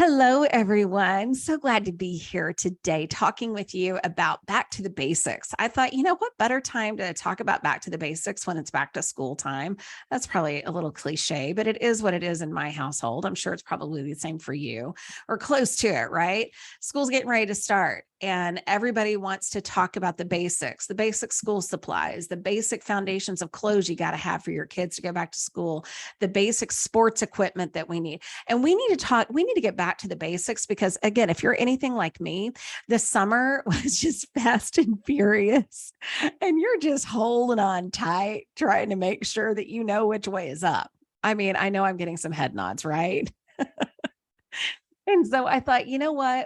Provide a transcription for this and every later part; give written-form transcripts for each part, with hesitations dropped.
Hello, everyone. So glad to be here today talking with you about back to the basics. I thought, what better time to talk about back to the basics when it's back to school time? That's probably a little cliche, but it is what it is in my household. I'm sure it's probably the same for you or close to it, right? School's getting ready to start. And everybody wants to talk about the basics, the basic school supplies, the basic foundations of clothes you got to have for your kids to go back to school, the basic sports equipment that we need. And we need to get back to the basics because, again, if you're anything like me, the summer was just fast and furious, and you're just holding on tight, trying to make sure that you know which way is up. I mean, I know I'm getting some head nods, right? And so I thought,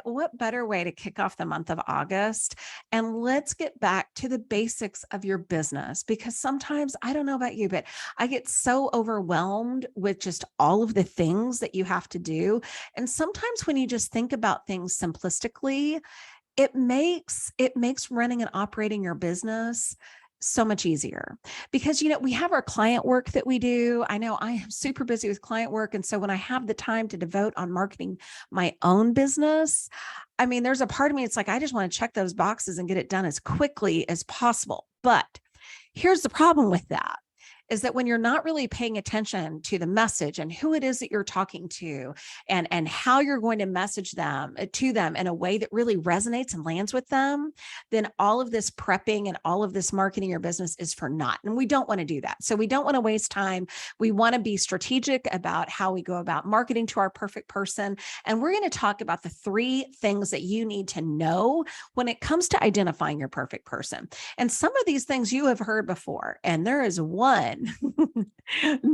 what better way to kick off the month of August? And let's get back to the basics of your business, because sometimes, I don't know about you, but I get so overwhelmed with just all of the things that you have to do. And sometimes when you just think about things simplistically, it makes running and operating your business so much easier because, we have our client work that we do. I know I am super busy with client work. And so when I have the time to devote on marketing my own business, I mean, there's a part of me, it's like, I just want to check those boxes and get it done as quickly as possible. But here's the problem with that is that when you're not really paying attention to the message and who it is that you're talking to and how you're going to message them to them in a way that really resonates and lands with them, then all of this prepping and all of this marketing your business is for naught. And we don't want to do that. So we don't want to waste time. We want to be strategic about how we go about marketing to our perfect person. And we're going to talk about the 3 things that you need to know when it comes to identifying your perfect person. And some of these things you have heard before, and there is one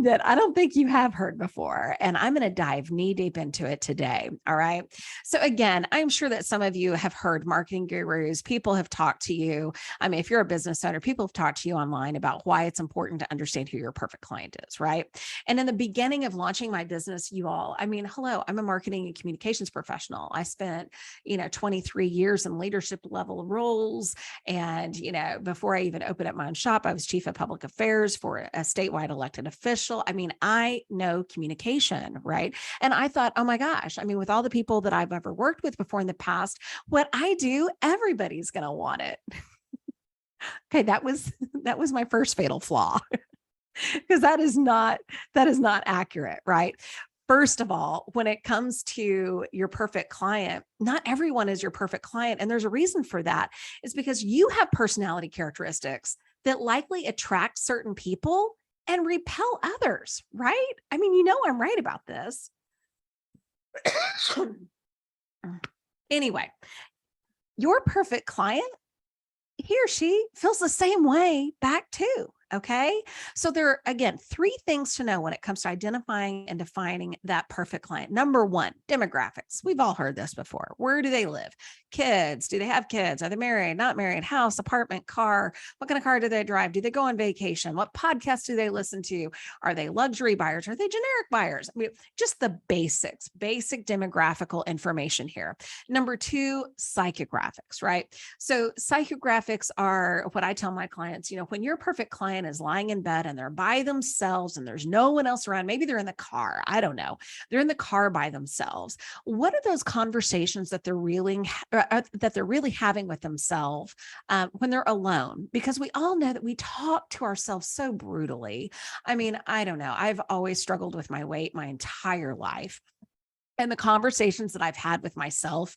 that I don't think you have heard before. And I'm going to dive knee deep into it today. All right. So again, I'm sure that some of you have heard marketing gurus. People have talked to you. I mean, if you're a business owner, people have talked to you online about why it's important to understand who your perfect client is, right? And in the beginning of launching my business, hello, I'm a marketing and communications professional. I spent, 23 years in leadership level roles. And, before I even opened up my own shop, I was chief of public affairs for a statewide elected official. I mean, I know communication, right? And I thought, oh my gosh, with all the people that I've ever worked with before in the past, what I do, everybody's going to want it. Okay, that was my first fatal flaw because that is not accurate, right? First of all, when it comes to your perfect client, not everyone is your perfect client. And there's a reason for that. It's because you have personality characteristics that likely attract certain people and repel others, right? I'm right about this. Anyway, your perfect client, he or she feels the same way back too. Okay. So there are, again, 3 things to know when it comes to identifying and defining that perfect client. Number 1, demographics. We've all heard this before. Where do they live? Kids. Do they have kids? Are they married, not married? House, apartment, car? What kind of car do they drive? Do they go on vacation? What podcasts do they listen to? Are they luxury buyers? Are they generic buyers? Just the basics, basic demographical information here. Number 2, psychographics, right? So psychographics are what I tell my clients, when your perfect client is lying in bed and they're by themselves and there's no one else around, maybe they're in the car. I don't know. They're in the car by themselves. What are those conversations that they're really having with themselves when they're alone? Because we all know that we talk to ourselves so brutally. I don't know. I've always struggled with my weight my entire life. And the conversations that I've had with myself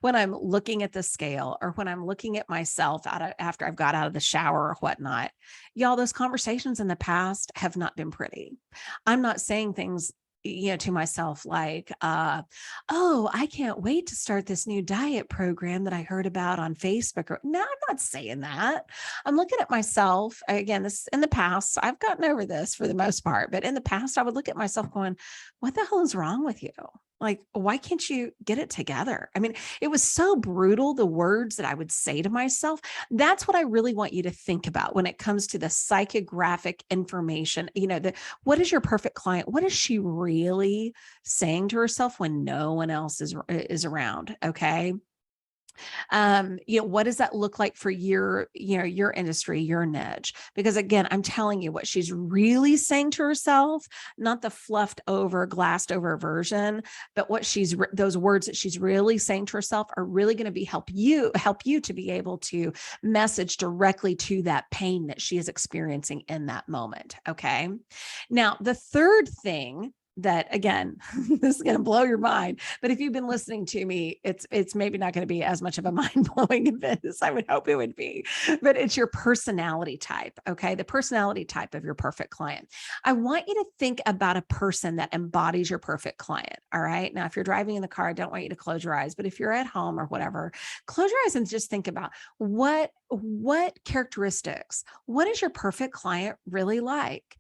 when I'm looking at the scale or when I'm looking at myself after I've got out of the shower or whatnot, y'all, those conversations in the past have not been pretty. I'm not saying things, to myself like, oh, I can't wait to start this new diet program that I heard about on Facebook. No, I'm not saying that. I'm looking at myself again, this in the past, I've gotten over this for the most part, but in the past, I would look at myself going, what the hell is wrong with you? Like, why can't you get it together? It was so brutal, the words that I would say to myself. That's what I really want you to think about when it comes to the psychographic information. What is your perfect client? What is she really saying to herself when no one else is around? Okay. What does that look like for your industry, your niche? Because again, I'm telling you what she's really saying to herself, not the fluffed over, glassed over version, but what those words that she's really saying to herself are really going to be help you to be able to message directly to that pain that she is experiencing in that moment. Okay. Now, the third thing that, again, this is going to blow your mind, but if you've been listening to me, it's maybe not going to be as much of a mind-blowing event as I would hope it would be, but it's your personality type. Okay. The personality type of your perfect client. I want you to think about a person that embodies your perfect client. All right. Now, if you're driving in the car, I don't want you to close your eyes, but if you're at home or whatever, close your eyes and just think about what characteristics, what is your perfect client really like?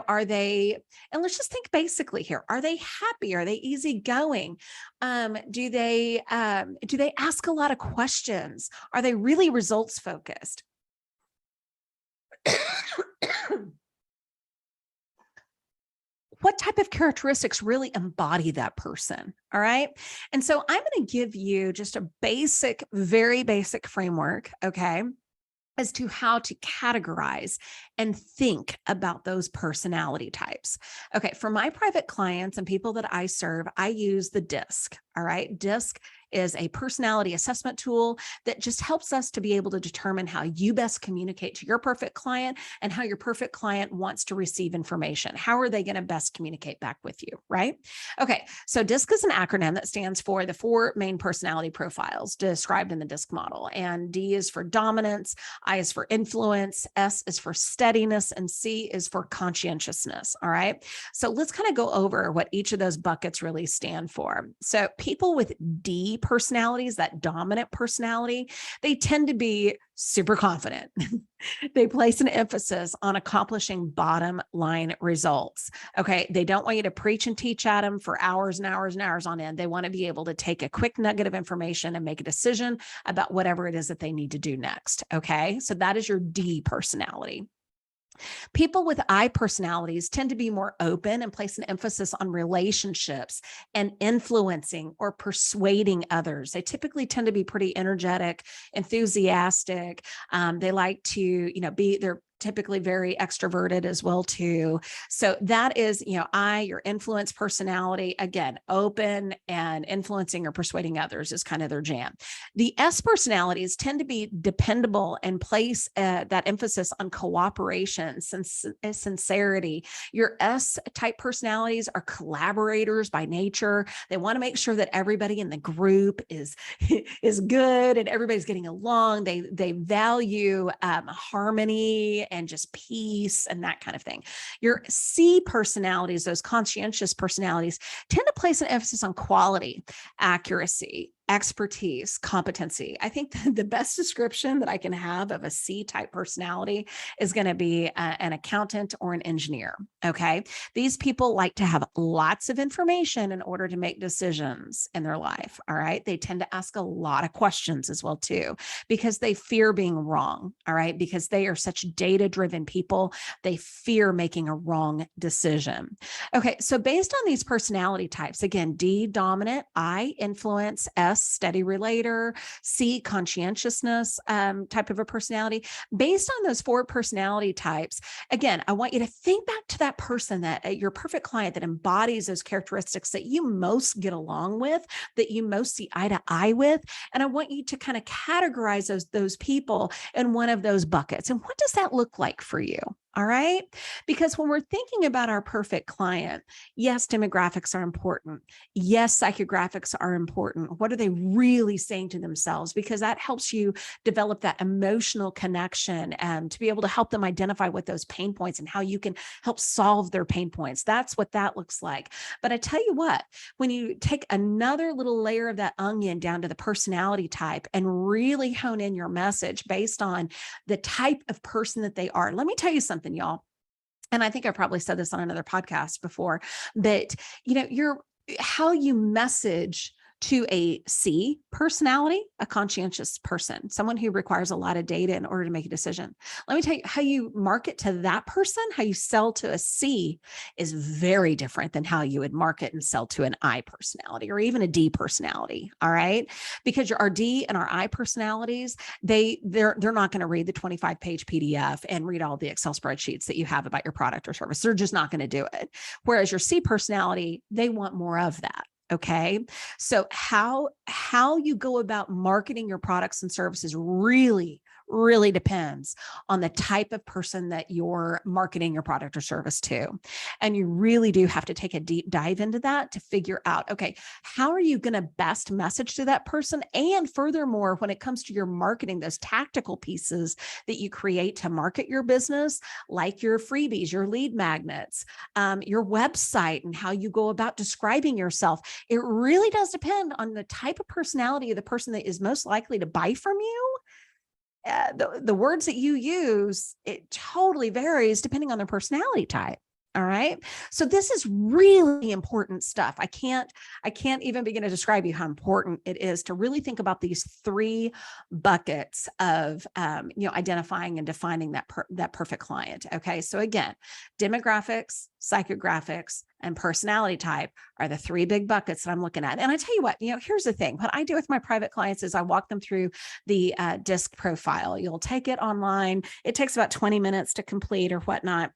Are they, and let's just think basically here, are they happy? Are they easygoing? Do they ask a lot of questions? Are they really results focused? What type of characteristics really embody that person? All right. And so I'm going to give you just a very basic framework. Okay, as to how to categorize and think about those personality types. Okay, for my private clients and people that I serve, I use the DISC. All right, DISC is a personality assessment tool that just helps us to be able to determine how you best communicate to your perfect client and how your perfect client wants to receive information. How are they going to best communicate back with you, right? Okay, so DISC is an acronym that stands for the 4 main personality profiles described in the DISC model. And D is for dominance, I is for influence, S is for steadiness, and C is for conscientiousness. All right. So let's kind of go over what each of those buckets really stand for. So people with D personalities, that dominant personality, they tend to be super confident. They place an emphasis on accomplishing bottom line results. Okay. They don't want you to preach and teach at them for hours and hours and hours on end. They want to be able to take a quick nugget of information and make a decision about whatever it is that they need to do next. Okay. So that is your D personality. People with I personalities tend to be more open and place an emphasis on relationships and influencing or persuading others. They typically tend to be pretty energetic, enthusiastic. They like to, they're typically very extroverted as well too. So that is, your influence personality, again, open and influencing or persuading others is kind of their jam. The S personalities tend to be dependable and place that emphasis on cooperation, sincerity. Your S type personalities are collaborators by nature. They want to make sure that everybody in the group is good and everybody's getting along. They value harmony and just peace and that kind of thing. Your C personalities, those conscientious personalities, tend to place an emphasis on quality, accuracy, expertise, competency. I think the best description that I can have of a C type personality is going to be an accountant or an engineer. Okay. These people like to have lots of information in order to make decisions in their life. All right. They tend to ask a lot of questions as well too, because they fear being wrong. All right. Because they are such data-driven people. They fear making a wrong decision. Okay. So based on these personality types, again, D dominant, I influence, S steady relator, C conscientiousness type of a personality. Based on those 4 personality types, again, I want you to think back to that person, that your perfect client that embodies those characteristics that you most get along with, that you most see eye to eye with. And I want you to kind of categorize those people in one of those buckets. And what does that look like for you? All right. Because when we're thinking about our perfect client, yes, demographics are important. Yes, psychographics are important. What are they really saying to themselves? Because that helps you develop that emotional connection and to be able to help them identify what those pain points and how you can help solve their pain points. That's what that looks like. But I tell you what, when you take another little layer of that onion down to the personality type and really hone in your message based on the type of person that they are, let me tell you something, y'all. And I think I probably said this on another podcast before, but how you message To a C personality, a conscientious person, someone who requires a lot of data in order to make a decision. Let me tell you, how you market to that person, how you sell to a C is very different than how you would market and sell to an I personality or even a D personality. All right. Because our D and our I personalities, they're not going to read the 25-page PDF and read all the Excel spreadsheets that you have about your product or service. They're just not going to do it. Whereas your C personality, they want more of that. Okay. So how you go about marketing your products and services really depends on the type of person that you're marketing your product or service to. And you really do have to take a deep dive into that to figure out, okay, how are you going to best message to that person? And furthermore, when it comes to your marketing, those tactical pieces that you create to market your business, like your freebies, your lead magnets, your website, and how you go about describing yourself, it really does depend on the type of personality of the person that is most likely to buy from you. The words that you use, it totally varies depending on their personality type. All right. So this is really important stuff. I can't even begin to describe you how important it is to really think about these three buckets of, identifying and defining that perfect client. Okay. So again, demographics, psychographics, and personality type are the three big buckets that I'm looking at. And I tell you what, here's the thing. What I do with my private clients is I walk them through the DISC profile. You'll take it online. It takes about 20 minutes to complete or whatnot.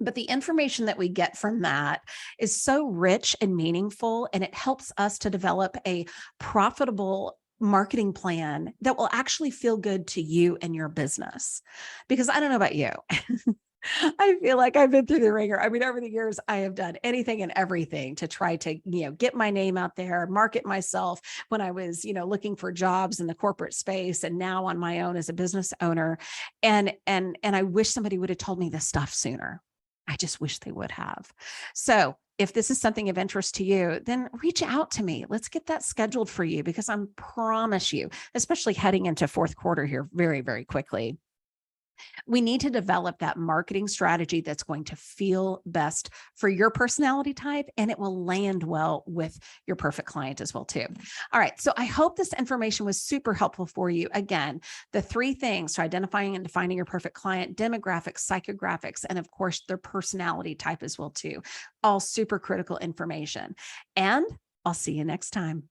But the information that we get from that is so rich and meaningful, and it helps us to develop a profitable marketing plan that will actually feel good to you and your business. Because I don't know about you. I feel like I've been through the ringer. I mean, over the years, I have done anything and everything to try to, get my name out there, market myself when I was, looking for jobs in the corporate space, and now on my own as a business owner. And I wish somebody would have told me this stuff sooner. I just wish they would have. So if this is something of interest to you, then reach out to me. Let's get that scheduled for you, because I promise you, especially heading into fourth quarter here very, very quickly, we need to develop that marketing strategy that's going to feel best for your personality type, and it will land well with your perfect client as well too. All right. So I hope this information was super helpful for you. Again, the three things to identifying and defining your perfect client: demographics, psychographics, and of course their personality type as well too. All super critical information. And I'll see you next time.